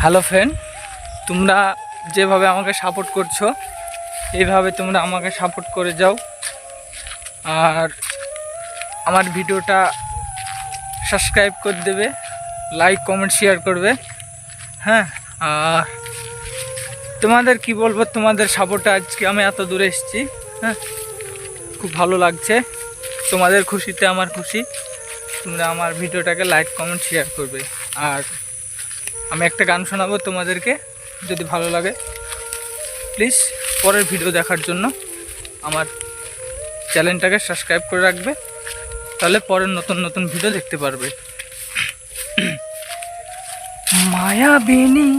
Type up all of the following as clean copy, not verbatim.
Hello friend, তোমরা যেভাবে আমাকে সাপোর্ট করছো এইভাবে তোমরা আমাকে সাপোর্ট করে যাও। আর আমার ভিডিওটা সাবস্ক্রাইব করে দেবে, লাইক কমেন্ট শেয়ার করবে। হ্যাঁ, আর তোমাদের কি বলবো, তোমাদের সাপোর্টে আজকে আমি এত দূরে এসেছি। হ্যাঁ, খুব ভালো লাগছে। তোমাদের খুশিতে আমার খুশি। তোমরা আমার ভিডিওটাকে লাইক কমেন্ট শেয়ার করবে। আর আমি একটা গান শোনাবো তোমাদেরকে, যদি ভালো লাগে প্লিজ পরের ভিডিও দেখার জন্য আমার চ্যানেলটাকে সাবস্ক্রাইব করে রাখবে, তাহলে পরের নতুন নতুন ভিডিও দেখতে পারবে। মায়াবিনী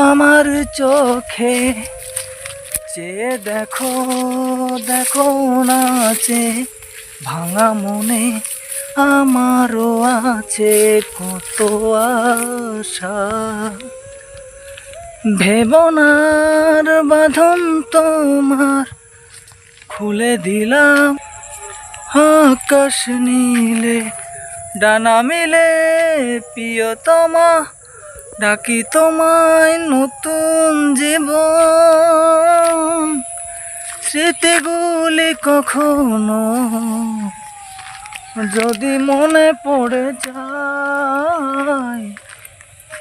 আমার চোখে চেয়ে দেখো, দেখো নাচে ভাঙা মনে আমারও আছে কত আশা। ভেবনার বাঁধন তোমার খুলে দিলাম, আকাশ নীলে ডানা মিলে প্রিয়তমা ডাকি তোমায় নতুন জীবন। স্মৃতিগুলি কখনো যদি মনে পড়ে যায়,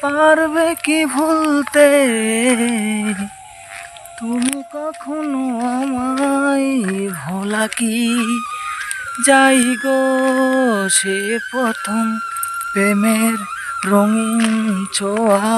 পারবে কি ভুলতে তুমি কখনো আমায়? ভোলা কি যাই গো সে প্রথম প্রেমের রঙিন ছোঁয়া।